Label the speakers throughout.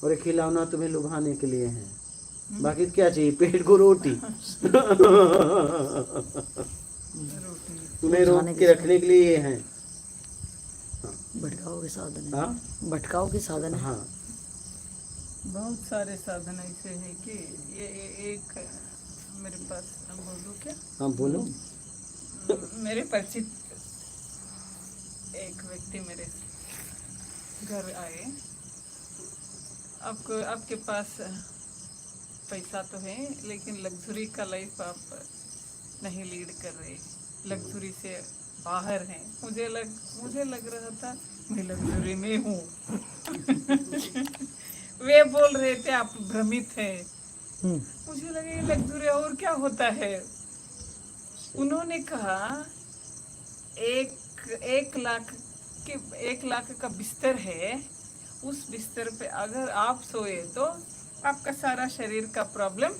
Speaker 1: और ये खिलौना तुम्हें लुभाने के लिए है, बाकी क्या चाहिए? पेट को रोटी। तुम्हें रोक के रखने के लिए ये है।
Speaker 2: भटकाओ के साधन है।
Speaker 1: हाँ
Speaker 2: भटकाओ के साधन है।
Speaker 1: हाँ,
Speaker 3: बहुत सारे साधन ऐसे हैं कि ये एक मेरे पास, बोलूं क्या?
Speaker 1: हाँ बोलो।
Speaker 3: मेरे परिचित एक व्यक्ति मेरे घर आए। आपके पास पैसा तो है, लेकिन लग्जरी का लाइफ आप नहीं लीड कर रहे, लग्जरी से बाहर हैं। मुझे लग रहा था मैं लग्जरी में हूँ। वे बोल रहे थे आप भ्रमित हैं। मुझे लगा ये लग्जरी और क्या होता है। उन्होंने कहा 1 लाख का बिस्तर है, उस बिस्तर पे अगर आप सोए तो आपका सारा शरीर का प्रॉब्लम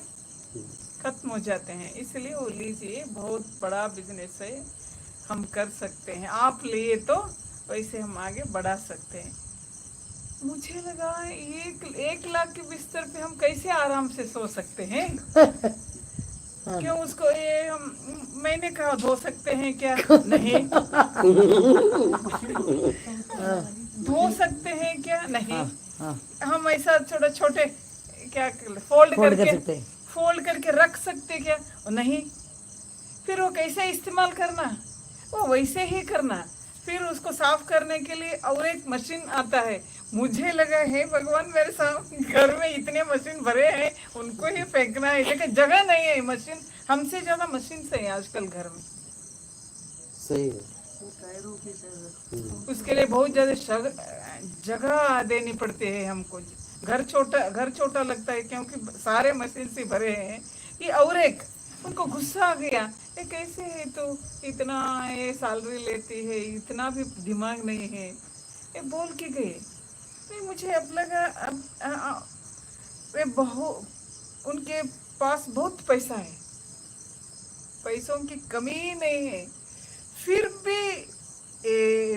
Speaker 3: खत्म हो जाते हैं। इसलिए वो लीजिए, बहुत बड़ा बिजनेस है, हम कर सकते हैं। आप लिए तो वैसे हम आगे बढ़ा सकते हैं। मुझे लगा 1 लाख के बिस्तर पे हम कैसे आराम से सो सकते हैं। क्यों उसको ये मैंने कहा धो सकते हैं क्या? नहीं। धो सकते हैं क्या? नहीं। हम ऐसा छोटे क्या फोल्ड करके रख सकते क्या? नहीं। फिर वो कैसे इस्तेमाल करना? वो वैसे ही करना। फिर उसको साफ करने के लिए और एक मशीन आता है। मुझे लगा है भगवान, मेरे सामने घर में इतने मशीन भरे हैं, उनको ही फेंकना है, लेकिन जगह नहीं है। मशीन हमसे ज्यादा मशीन से है आजकल घर में।
Speaker 1: सही है।
Speaker 3: उसके लिए बहुत ज्यादा जगह देनी पड़ती है हमको। घर छोटा लगता है क्योंकि सारे मशीन से भरे हैं। ये और एक उनको गुस्सा आ गया, ये कैसे है तो इतना ये सैलरी लेती है, इतना भी दिमाग नहीं है। ये बोल के गए। नहीं, मुझे अब लगा वे उनके पास बहुत पैसा है, पैसों की कमी नहीं है, फिर भी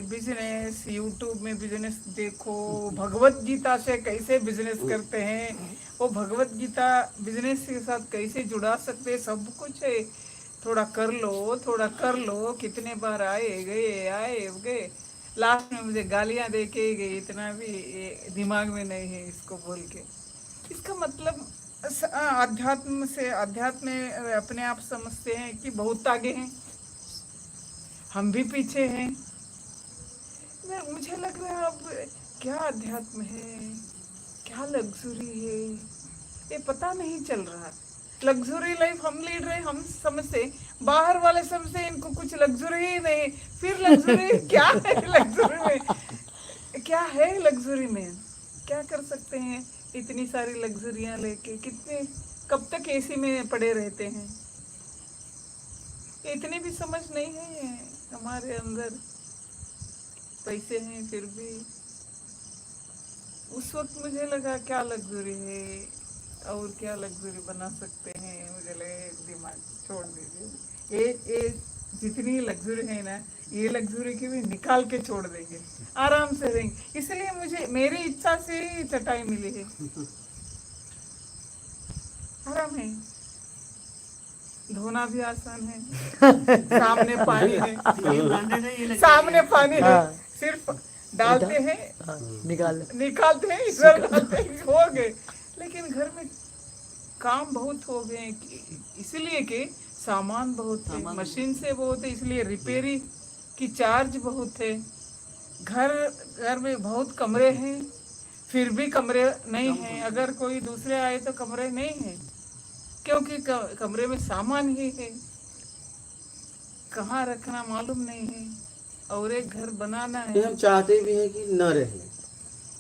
Speaker 3: बिजनेस, यूट्यूब में बिजनेस देखो, भगवत गीता से कैसे बिजनेस करते हैं, वो भगवत गीता बिजनेस के साथ कैसे जुड़ा सकते हैं, सब कुछ है। थोड़ा कर लो, कितने बार आए गए, लास्ट में मुझे गालियां दे के गए। इतना भी दिमाग में नहीं है इसको बोल के। इसका मतलब अध्यात्म में अपने आप समझते हैं कि बहुत आगे हैं, हम भी पीछे हैं। मुझे लग रहा है अब क्या अध्यात्म है, क्या लग्जरी है, ये पता नहीं चल रहा। लग्जरी लाइफ हम लीड रहे, हम समझते, बाहर वाले समझते इनको कुछ लग्जरी ही नहीं। फिर लग्जरी क्या है? लग्जरी में क्या है? लग्जरी में क्या कर सकते हैं? इतनी सारी लग्जरियां लेके कब तक एसी में पड़े रहते हैं? इतनी भी समझ नहीं है हमारे अंदर। पैसे हैं फिर भी। उस वक्त मुझे लगा क्या लग्जरी है और क्या लग्जरी बना सकते हैं। मुझे लगे दिमाग छोड़ दीजिए, ये जितनी लग्जरी है ना, ये लग्जरी की भी निकाल के छोड़ देंगे, आराम से रहेंगे। इसलिए मुझे मेरी इच्छा से ही चटाई मिली है, आराम है, धोना भी आसान है, सामने पानी है, सामने पानी है, सिर्फ डालते हैं, निकालते हैं, इधर डालते हैं, हो गए। लेकिन घर में काम बहुत हो गए, इसलिए कि सामान बहुत है, मशीन से बहुत है, इसलिए रिपेयरी की चार्ज बहुत है। घर में बहुत कमरे हैं, फिर भी कमरे नहीं हैं। अगर कोई दूसरे आए तो कमरे नहीं हैं, क्योंकि कमरे में सामान ही है, कहाँ रखना मालूम नहीं है। और एक घर बनाना है।
Speaker 1: हम चाहते भी हैं कि न रहे,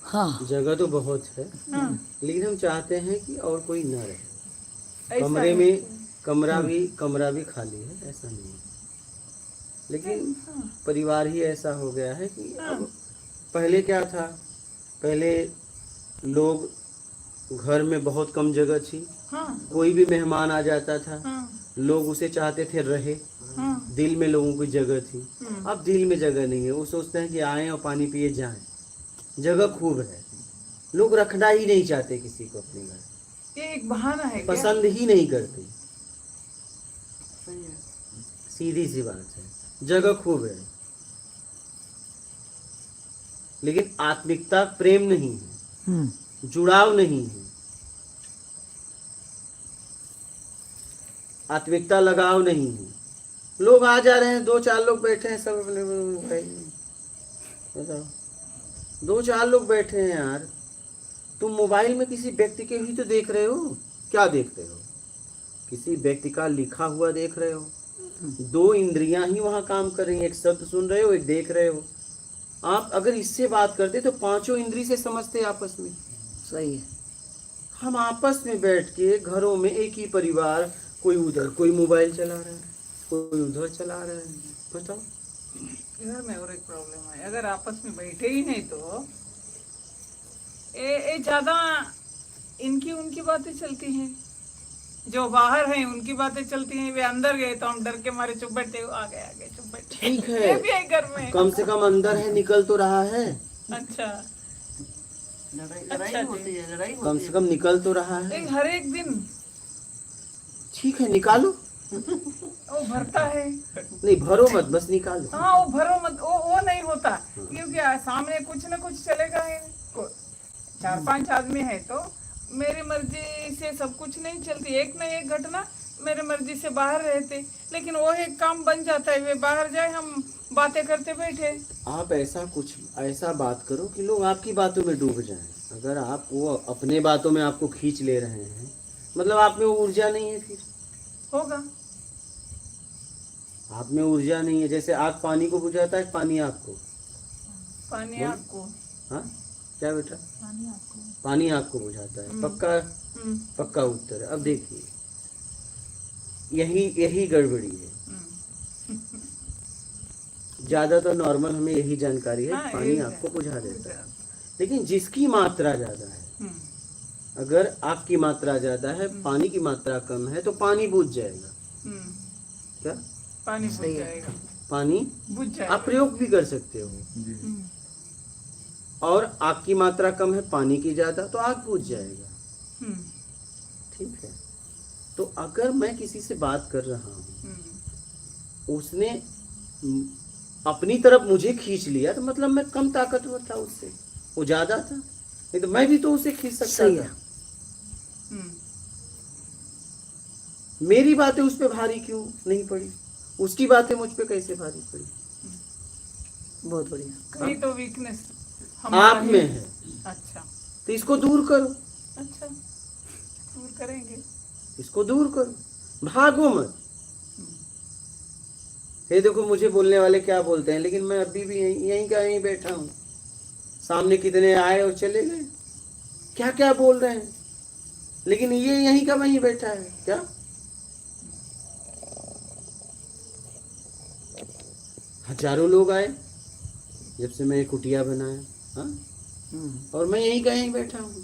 Speaker 1: हाँ, जगह तो बहुत है, हाँ, लेकिन हम चाहते हैं कि और कोई न रहे। कमरे में कमरा भी खाली है, ऐसा नहीं है। लेकिन परिवार ही ऐसा हो गया है कि अब पहले क्या था, पहले लोग घर में बहुत कम जगह थी, हाँ, कोई भी मेहमान आ जाता था, हाँ, लोग उसे चाहते थे रहे, हाँ, दिल में लोगों की जगह थी। अब दिल में जगह नहीं है, वो सोचते हैं कि आए और पानी पिए जाएं। जगह खूब है, लोग रखना ही नहीं चाहते किसी को अपने घर,
Speaker 3: ये एक बहाना है क्या?
Speaker 1: पसंद ही नहीं करते।
Speaker 3: सही है।
Speaker 1: सीधी सी बात है, जगह खूब है लेकिन आत्मिकता, प्रेम नहीं है, जुड़ाव नहीं है, आत्मिकता लगाव नहीं है। लोग आ जा रहे हैं, 2-4 लोग बैठे हैं सब अपने मोबाइल में, बताओ 2-4 लोग बैठे हैं यार, तुम मोबाइल में किसी व्यक्ति के ही तो देख रहे हो। क्या देख रहे हो? किसी व्यक्ति का लिखा हुआ देख रहे हो। 2 इंद्रियां ही वहां काम कर रही हैं, एक शब्द सुन रहे हो, एक देख रहे हो। आप अगर इससे बात करते तो 5 इंद्री से समझते आपस में।
Speaker 2: सही है।
Speaker 1: हम आपस में बैठ के घरों में एक ही परिवार, कोई उधर कोई मोबाइल चला रहा है, कोई उधर चला रहा है, बताओ।
Speaker 3: घर में और एक प्रॉब्लम है, अगर आपस में बैठे ही नहीं तो ये ज्यादा इनकी उनकी बातें चलती हैं। जो बाहर हैं उनकी बातें चलती हैं, वे अंदर गए तो हम डर के मारे चुप बैठे, आ गए चुप बैठे।
Speaker 1: ठीक है,
Speaker 3: ये भी है घर में।
Speaker 1: कम से कम अंदर है, निकल तो रहा है।
Speaker 3: अच्छा,
Speaker 2: लड़ाई होती है, लड़ाई
Speaker 1: कम से कम निकल तो रहा है।
Speaker 3: हर एक दिन
Speaker 1: ठीक है, निकालो।
Speaker 3: वो भरता है।
Speaker 1: नहीं भरो मत, बस निकालो।
Speaker 3: हाँ, वो भरो मत, वो नहीं होता, क्योंकि सामने कुछ ना कुछ चलेगा ही। 4-5 आदमी है तो मेरी मर्जी से सब कुछ नहीं चलती। एक न एक घटना मेरे मर्जी से बाहर रहते, लेकिन वो एक काम बन जाता है, वे बाहर जाए, हम बातें करते बैठे।
Speaker 1: आप ऐसा बात करो कि लोग आपकी बातों में डूब जाएं। अगर आप वो अपने बातों में आपको खींच ले रहे हैं, मतलब आप में ऊर्जा नहीं है, फिर
Speaker 3: होगा।
Speaker 1: आप में ऊर्जा नहीं है। जैसे आग पानी को बुझाता है, पानी आग को।
Speaker 3: पानी आपको,
Speaker 1: हाँ क्या बेटा?
Speaker 3: पानी आपको,
Speaker 1: पानी आग को बुझाता है। पक्का उत्तर है। अब देखिए, यही गड़बड़ी है। ज्यादातर नॉर्मल हमें यही जानकारी है,
Speaker 3: हाँ,
Speaker 1: पानी आपको बुझा देता है। लेकिन जिसकी मात्रा ज्यादा है, अगर आग की मात्रा ज्यादा है, पानी की मात्रा कम है, तो पानी बुझ जाएगा। क्या?
Speaker 3: पानी बुझ जाएगा।
Speaker 1: पानी
Speaker 3: बुझ जाएगा।
Speaker 1: आप प्रयोग भी कर सकते हो। और आग की मात्रा कम है, पानी की ज्यादा, तो आग बुझ जाएगा। ठीक है। तो अगर मैं किसी से बात कर रहा हूँ, उसने अपनी तरफ मुझे खींच लिया, तो मतलब मैं कम ताकतवर था उससे, वो ज्यादा था। नहीं तो मैं भी तो उसे खींच सकता था। मेरी बातें उस पे भारी क्यों नहीं पड़ी? उसकी बातें मुझ पे कैसे भारी पड़ी?
Speaker 2: बहुत बढ़िया।
Speaker 3: कहीं तो वीकनेस
Speaker 1: आप में है।
Speaker 3: अच्छा,
Speaker 1: तो इसको दूर करो।
Speaker 3: अच्छा, दूर करेंगे।
Speaker 1: इसको दूर करो, भागो मत। ये देखो, मुझे बोलने वाले क्या बोलते हैं, लेकिन मैं अभी भी यहीं बैठा हूँ। सामने कितने आए और चले गए, क्या क्या बोल रहे हैं, लेकिन ये यहीं का वहीं बैठा है। क्या? हजारों लोग आए जब से मैं कुटिया बनाया, हाँ? और मैं यहीं का यहीं बैठा हूँ।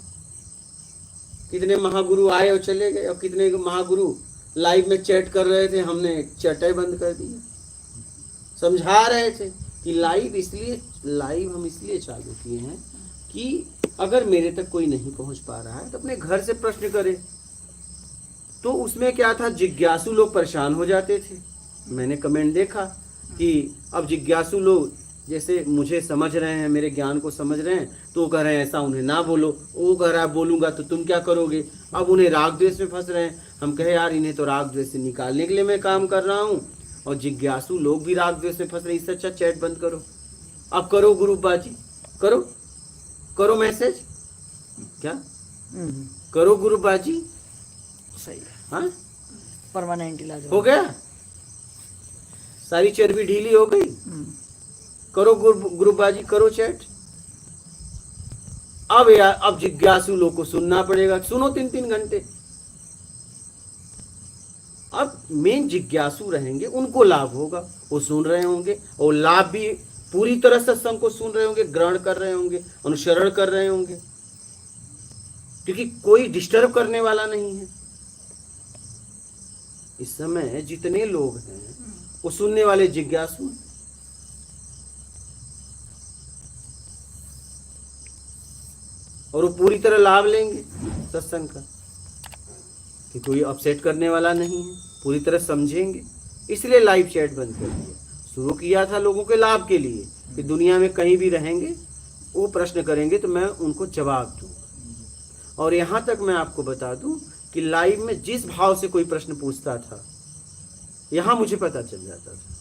Speaker 1: कितने महागुरु आए और चले गए, और कितने महागुरु लाइव में चैट कर रहे थे, हमने चैटें बंद कर दी। समझा रहे थे कि लाइव हम इसलिए चालू किए हैं कि अगर मेरे तक कोई नहीं पहुंच पा रहा है तो अपने घर से प्रश्न करे। तो उसमें क्या था, जिज्ञासु लोग परेशान हो जाते थे। मैंने कमेंट देखा कि अब जिज्ञासु लोग जैसे मुझे समझ रहे हैं, मेरे ज्ञान को समझ रहे हैं, तो कह रहे हैं ऐसा उन्हें ना बोलो। वो कह रहा है बोलूंगा तो तुम क्या करोगे? अब उन्हें राग द्वेष में फंस रहे हैं। हम कहे यार, इन्हें तो राग द्वेष से निकालने के लिए मैं काम कर रहा हूँ, और जिज्ञासु लोग भी राग द्वेष में फंस रहे। इससे अच्छा चैट बंद करो। अब करो ग्रुपबाजी, करो मैसेज, क्या करो ग्रुपबाजी।
Speaker 2: सही है।
Speaker 1: हाँ,
Speaker 2: परमानेंट इलाज
Speaker 1: हो गया, सारी चर्बी ढीली हो गई। करो ग्रुपबाजी, करो चैट। अब यार, अब जिज्ञासु लोग को सुनना पड़ेगा। सुनो 3-3 घंटे। अब मेन जिज्ञासु रहेंगे, उनको लाभ होगा, वो सुन रहे होंगे, और लाभ भी पूरी तरह सत्संग को सुन रहे होंगे, ग्रहण कर रहे होंगे, अनुसरण कर रहे होंगे, क्योंकि कोई डिस्टर्ब करने वाला नहीं है। इस समय जितने लोग हैं वो सुनने वाले जिज्ञासु हैं। और वो पूरी तरह लाभ लेंगे सत्संग का, कि कोई अपसेट करने वाला नहीं है, पूरी तरह समझेंगे। इसलिए लाइव चैट बंद कर दिया। शुरू किया था लोगों के लाभ के लिए कि दुनिया में कहीं भी रहेंगे, वो प्रश्न करेंगे तो मैं उनको जवाब दूंगा। और यहाँ तक मैं आपको बता दूं कि लाइव में जिस भाव से कोई प्रश्न पूछता था, यहाँ मुझे पता चल जाता था।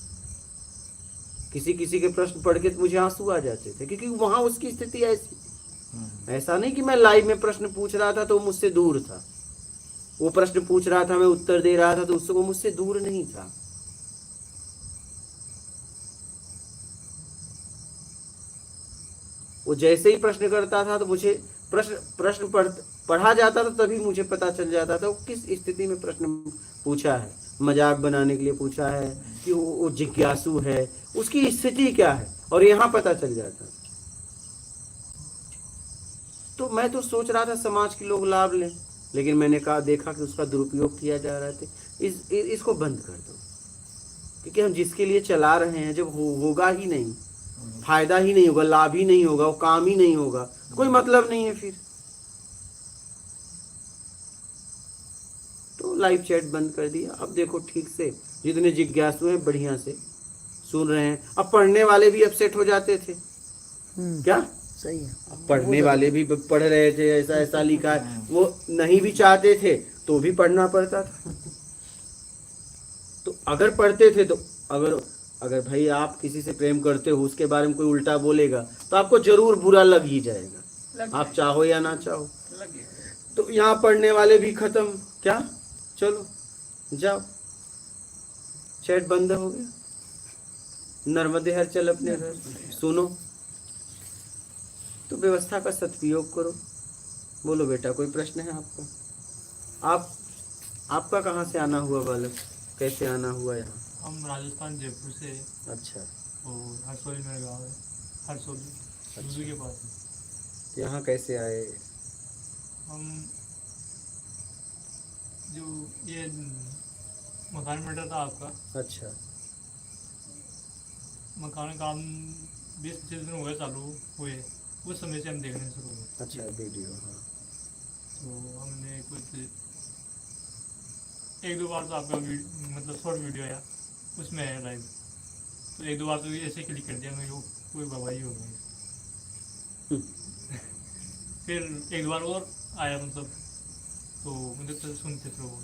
Speaker 1: किसी किसी के प्रश्न पढ़ के तो मुझे आंसू आ जाते थे, क्योंकि वहां उसकी स्थिति ऐसी थी। ऐसा नहीं कि मैं लाइव में प्रश्न पूछ रहा था तो मुझसे दूर था, वो प्रश्न पूछ रहा था, मैं उत्तर दे रहा था, तो उससे वो मुझसे दूर नहीं था। वो जैसे ही प्रश्न करता था तो मुझे प्रश्न पढ़ा जाता था, तभी मुझे पता चल जाता था वो किस स्थिति में प्रश्न पूछा है। मजाक बनाने के लिए पूछा है कि वो जिज्ञासु है, उसकी स्थिति क्या है, और यहाँ पता चल जाता। तो मैं तो सोच रहा था समाज के लोग लाभ लें, लेकिन मैंने देखा कि उसका दुरुपयोग किया जा रहा है। इसको बंद कर दो, क्योंकि हम जिसके लिए चला रहे हैं, जब होगा ही नहीं, फायदा ही नहीं होगा, लाभ ही नहीं होगा, वो काम ही नहीं होगा, कोई मतलब नहीं है फिर। तो लाइव चैट बंद कर दिया। अब देखो ठीक से जितने जिज्ञासु हैं बढ़िया से सुन रहे हैं। अब पढ़ने वाले भी अपसेट हो जाते थे, क्या
Speaker 2: सही है।
Speaker 1: अब पढ़ने वाले भी पढ़ रहे थे, ऐसा ऐसा लिखा है, वो नहीं भी चाहते थे तो भी पढ़ना पड़ता था। तो अगर पढ़ते थे तो अगर भाई आप किसी से प्रेम करते हो, उसके बारे में कोई उल्टा बोलेगा तो आपको जरूर बुरा लग ही जाएगा, आप चाहो या ना चाहो। तो यहाँ पढ़ने वाले भी खत्म, क्या चलो जाओ, चैट बंद हो गया, नर्मदे हर चल अपने घर, सुनो। तो व्यवस्था का सदुपयोग करो। बोलो बेटा, कोई प्रश्न है आपका? आपका कहाँ से आना हुआ बालक, कैसे आना हुआ यहाँ?
Speaker 4: हम राजस्थान जयपुर से।
Speaker 1: अच्छा।
Speaker 4: और हरसोली मेरा गाँव है, हरसोली दूसरी के पास है।
Speaker 1: यहाँ कैसे आए?
Speaker 4: हम जो ये मकान मिल रहा था आपका,
Speaker 1: अच्छा।
Speaker 4: मकान काम 20-25 दिन हो गए चालू हुए, उस समय से हम देखने शुरू हुए।
Speaker 1: अच्छा, वीडियो। हाँ।
Speaker 4: तो हमने कुछ 1-2 बार तो आपका मतलब शॉर्ट वीडियो आया, उसमें है लाइव, तो 1-2 बार तो ऐसे क्लिक कर दिया मैं, कोई बवाई हो गई। फिर 1-2 बार और आया, मतलब तो मुझे तो सुनते थे वो,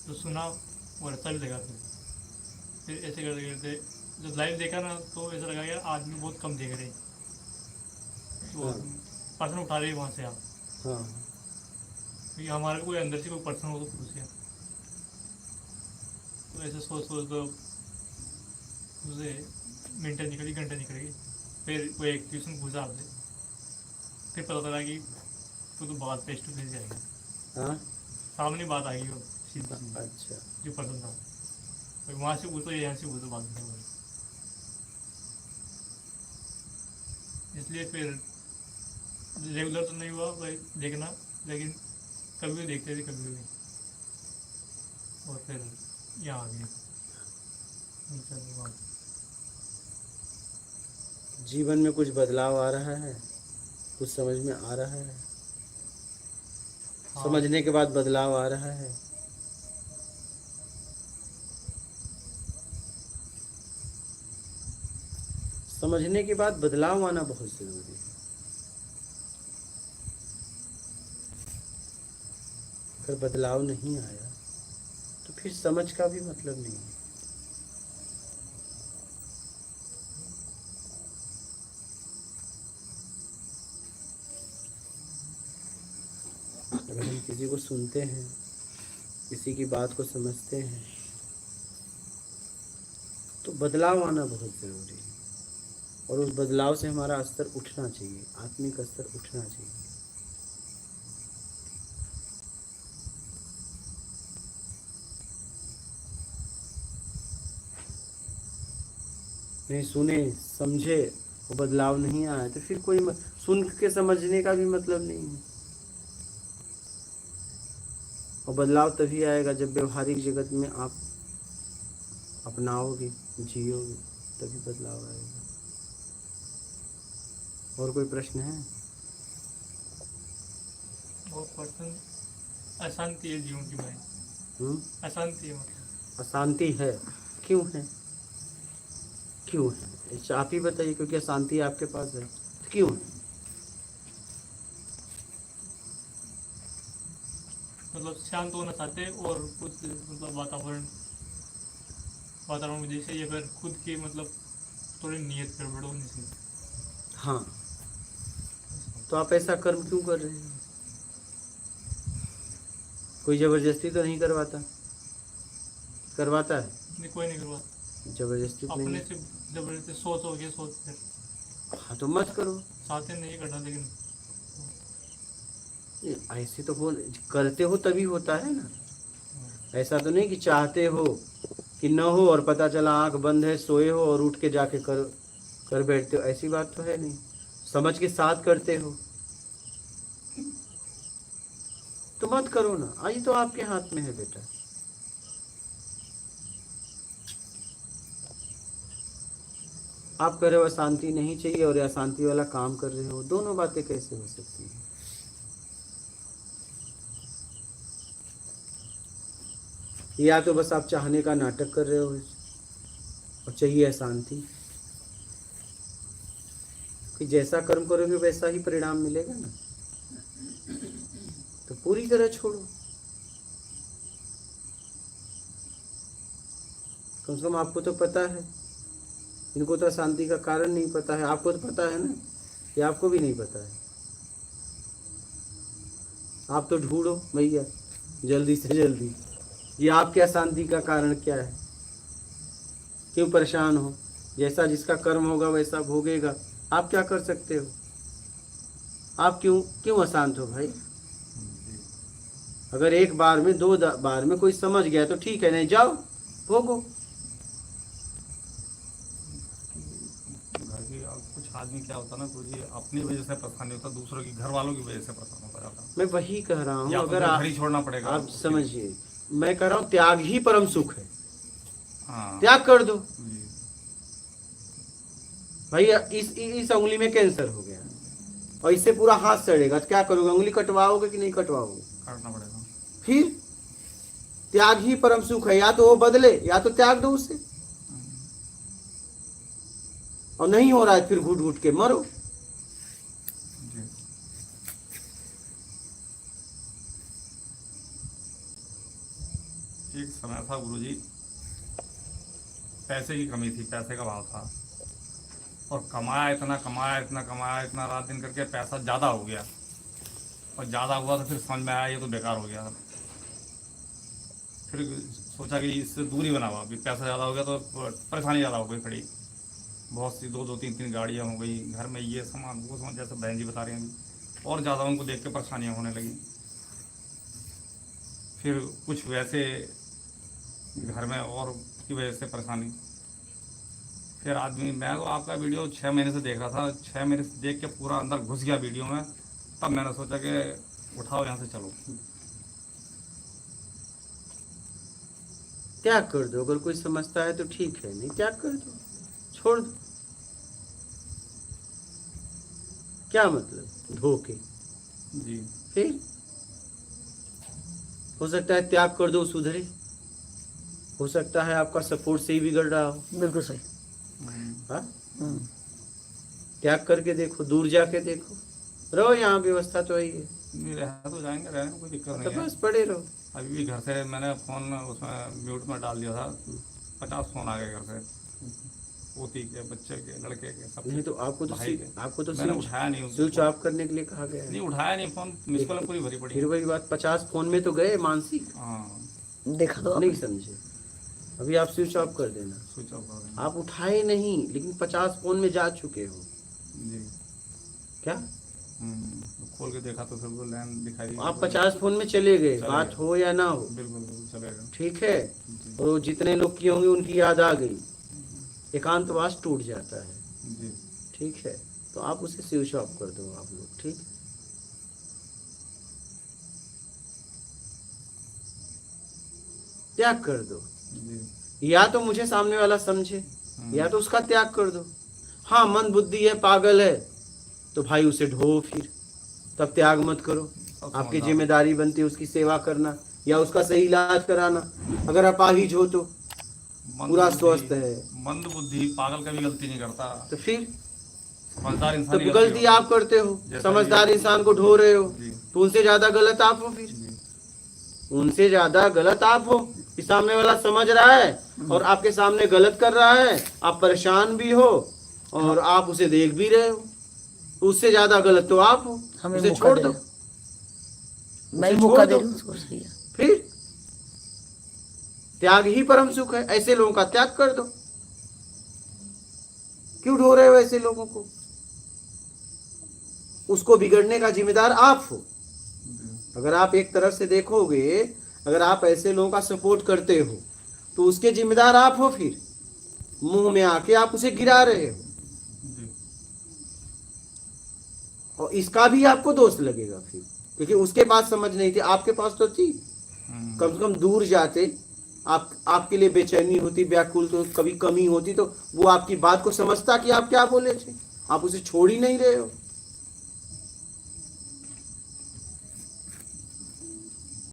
Speaker 4: तो सुना और अच्छा भी लगा। फिर ऐसे करते करते जब लाइव देखा ना, तो ऐसा लगा यार आदमी बहुत कम देख रहे, तो पर्सन उठा रहे वहाँ से आप।
Speaker 1: हाँ।
Speaker 4: क्योंकि हमारे कोई अंदर से कोई पर्सन हो तो पूछे, तो ऐसे सोच तो उसे मिनटें निकली, घंटे निकल गई। फिर कोई एक क्वेश्चन पूछा आपसे, फिर पता चला कि तो बात फेस टू फेस जाएगी।
Speaker 1: हाँ,
Speaker 4: सामने बात आएगी वो सीधी।
Speaker 1: अच्छा।
Speaker 4: जो पर्सन था, फिर वहाँ से पूछो, यहाँ से पूछो, बात नहीं। इसलिए फिर रेगुलर तो नहीं हुआ भाई देखना, लेकिन कभी भी देखते थे, कभी भी। और फिर यहाँ आ गए।
Speaker 1: जीवन में कुछ बदलाव आ रहा है, कुछ समझ में आ रहा है।
Speaker 4: हाँ।
Speaker 1: समझने के बाद बदलाव आ रहा है। समझने के बाद बदलाव आना बहुत जरूरी है। अगर बदलाव नहीं आया तो फिर समझ का भी मतलब नहीं है। अगर हम किसी को सुनते हैं, किसी की बात को समझते हैं, तो बदलाव आना बहुत ज़रूरी है। और उस बदलाव से हमारा स्तर उठना चाहिए, आत्मिक स्तर उठना चाहिए। नहीं सुने समझे वो बदलाव नहीं आया तो फिर कोई सुन के समझने का भी मतलब नहीं है। और बदलाव तभी आएगा जब व्यवहारिक जगत में आप अपनाओगे, जियोगे, तभी बदलाव आएगा। और कोई प्रश्न है?
Speaker 4: वो पर्सन अशांति है जीवन की भाई, अशांति है मतलब।
Speaker 1: अशांति है, क्यों है? क्यों है? अच्छा, आप ही बताइए, क्योंकि अशांति आपके पास है, तो क्यों है?
Speaker 4: मतलब शांत होना चाहते हैं और कुछ मतलब वातावरण में जैसे या फिर खुद की मतलब थोड़ी नियत गड़बड़ होनी चाहिए।
Speaker 1: हाँ, तो आप ऐसा कर्म क्यों कर रहे हैं? कोई जबरदस्ती तो नहीं करवाता? करवाता है?
Speaker 4: नहीं, कोई नहीं करवाता,
Speaker 1: जबरदस्ती तो
Speaker 4: अपने
Speaker 1: नहीं।
Speaker 4: से जबरदस्ती सोच हो गया, सोच फिर
Speaker 1: हाँ, तो मत करो।
Speaker 4: चाहते नहीं करना, लेकिन
Speaker 1: ये ऐसे तो करते हो तभी होता है ना। ऐसा तो नहीं कि चाहते हो कि न हो और पता चला आंख बंद है, सोए हो और उठ के जाके कर बैठते हो, ऐसी बात तो है नहीं। समझ के साथ करते हो तो मत करो ना। आज तो आपके हाथ में है बेटा। आप कह रहे हो अशांति नहीं चाहिए और अशांति वाला काम कर रहे हो, दोनों बातें कैसे हो सकती हैं? या तो बस आप चाहने का नाटक कर रहे हो और चाहिए अशांति, कि जैसा कर्म करोगे वैसा ही परिणाम मिलेगा ना। तो पूरी तरह छोड़ो। कम से कम आपको तो पता है, इनको तो अशांति का कारण नहीं पता है, आपको तो पता है ना, ये आपको भी नहीं पता है। आप तो ढूंढो भैया जल्दी से जल्दी, ये आपके अशांति का कारण क्या है, क्यों परेशान हो? जैसा जिसका कर्म होगा वैसा भोगेगा, आप क्या कर सकते हो? आप क्यों अशांत हो भाई? अगर एक बार में 2 बार में कोई समझ गया तो ठीक है, नहीं जाओ भोगो।
Speaker 5: घर की कुछ आदमी क्या होता ना गुरु जी, अपनी वजह से परेशान नहीं होता, दूसरों की, घर वालों की वजह से परेशान हो जाता।
Speaker 1: मैं वही कह रहा हूँ,
Speaker 5: या तो
Speaker 1: अगर
Speaker 5: घर ही छोड़ना पड़ेगा।
Speaker 1: आप समझिए, मैं कह रहा हूँ त्याग ही परम सुख है।
Speaker 5: हाँ,
Speaker 1: त्याग कर दो
Speaker 5: जी।
Speaker 1: भैया। इस उंगली में कैंसर हो गया और इससे पूरा हाथ सड़ेगा, तो क्या करोगे? उंगली कटवाओगे कि नहीं कटवाओगे?
Speaker 5: काटना पड़ेगा।
Speaker 1: फिर त्याग ही परम सुख है। या तो वो बदले या तो त्याग दो उससे, और नहीं हो रहा है फिर घुट घुट के मरो।
Speaker 5: जी। एक समय था गुरुजी, पैसे की कमी थी, पैसे का भाव था, और कमाया इतना रात दिन करके पैसा ज़्यादा हो गया, और ज़्यादा हुआ तो फिर समझ में आया ये तो बेकार हो गया। फिर सोचा कि इससे दूरी बनावा, अभी पैसा ज़्यादा हो गया तो परेशानी ज़्यादा हो गई खड़ी, बहुत सी 2-2, 3-3 गाड़ियाँ हो गई, घर में ये सामान वो सामान, जैसे बहन जी बता रही हैं अभी, और ज़्यादा उनको देख के परेशानियाँ होने लगी। फिर कुछ वैसे घर में और की वजह से परेशानी। फिर आदमी, मैं तो आपका वीडियो 6 महीने से देख रहा था, 6 महीने से देख के पूरा अंदर घुस गया वीडियो में, तब मैंने सोचा कि उठाओ यहाँ से चलो।
Speaker 1: त्याग कर दो, अगर कोई समझता है तो ठीक है, नहीं त्याग कर दो, छोड़ दो। क्या मतलब धोखे?
Speaker 5: जी।
Speaker 1: फिर हो सकता है त्याग कर दो सुधरे, हो सकता है आपका सपोर्ट से ही बिगड़ रहा हो।
Speaker 2: बिल्कुल सही।
Speaker 1: हाँ, त्याग करके देखो, दूर जाके देखो, रहो यहाँ व्यवस्था तो ही है,
Speaker 5: नहीं रह तो जाएंगे, रहने में कोई दिक्कत
Speaker 1: तो
Speaker 5: नहीं है।
Speaker 1: बस पड़े रहो।
Speaker 5: अभी भी घर से मैंने फ़ोन उसमें म्यूट में डाल दिया था, 50 फ़ोन आ गए घर से, पोती के, बच्चे के, लड़के के, सब।
Speaker 1: नहीं तो आपको तो
Speaker 5: भाई के।
Speaker 1: आपको तो
Speaker 5: मैंने उठाया नहीं उसको।
Speaker 1: स्विच ऑफ करने के लिए कहा गया है।
Speaker 5: नहीं उठाया नहीं फ़ोन, मिस कॉल पूरी भरी पड़ी।
Speaker 1: फिर वही बात, 50 फोन में तो गए मानसिक,
Speaker 5: हाँ,
Speaker 2: देखा तो
Speaker 1: नहीं समझे। अभी आप स्विच ऑफ कर देना,
Speaker 5: स्विच ऑफ कर देना।
Speaker 1: आप उठाए नहीं, लेकिन 50 फोन में जा चुके हो।
Speaker 5: जी।
Speaker 1: क्या
Speaker 5: खोल के देखा तो फिर वो लाइन दिखाई दी।
Speaker 1: आप 50 फोन में चले गए,
Speaker 5: चले
Speaker 1: बात
Speaker 5: गए।
Speaker 1: हो या ना हो,
Speaker 5: बिल्कुल बिल्कुल चलेगा।
Speaker 1: ठीक है।
Speaker 5: जी।
Speaker 1: और जितने लोग की होंगे उनकी याद आ गई, एकांतवास टूट जाता है,
Speaker 5: जी।
Speaker 1: ठीक है। तो आप उसे स्विच ऑफ कर दो आप लोग, ठीक। त्याग कर दो,
Speaker 5: जी।
Speaker 1: या तो मुझे सामने वाला समझे या तो उसका त्याग कर दो। हाँ, मन बुद्धि है, पागल है, तो भाई उसे ढो, फिर तब त्याग मत करो। आपकी जिम्मेदारी बनती है उसकी सेवा करना या उसका सही इलाज कराना। अगर अपाहिज हो तो पूरा स्वस्थ है,
Speaker 5: मंद बुद्धि पागल कभी गलती नहीं करता,
Speaker 1: तो फिर
Speaker 5: समझदार
Speaker 1: तो
Speaker 5: इंसान ही
Speaker 1: गलती आप करते हो, समझदार इंसान को ढो रहे हो, तो उनसे ज्यादा गलत आप हो। फिर उनसे ज्यादा गलत आप हो कि सामने वाला समझ रहा है और आपके सामने गलत कर रहा है, आप परेशान भी हो और आप उसे देख भी रहे हो, तो उससे ज्यादा गलत तो आप हो।
Speaker 2: हमें
Speaker 1: उसे
Speaker 2: मौका
Speaker 1: छोड़
Speaker 2: दे
Speaker 1: दो,
Speaker 2: मैं
Speaker 1: उसे
Speaker 2: मौका
Speaker 1: छोड़
Speaker 2: दे
Speaker 1: दो।
Speaker 2: रही हूँ उसको, सही है।
Speaker 1: फिर त्याग ही परम सुख है, ऐसे लोगों का त्याग कर दो। क्यों ढो रहे हो ऐसे लोगों को? उसको बिगड़ने का जिम्मेदार आप हो। अगर आप एक तरफ से देखोगे, अगर आप ऐसे लोगों का सपोर्ट करते हो तो उसके जिम्मेदार आप हो। फिर मुंह में आके आप उसे गिरा रहे हो और इसका भी आपको दोष लगेगा फिर, क्योंकि उसके पास समझ नहीं थी, आपके पास तो थी। कम से कम दूर जाते, आपके लिए बेचैनी होती, व्याकुल तो कभी कमी होती तो वो आपकी बात को समझता कि आप क्या बोले थे। आप उसे छोड़ ही नहीं रहे हो।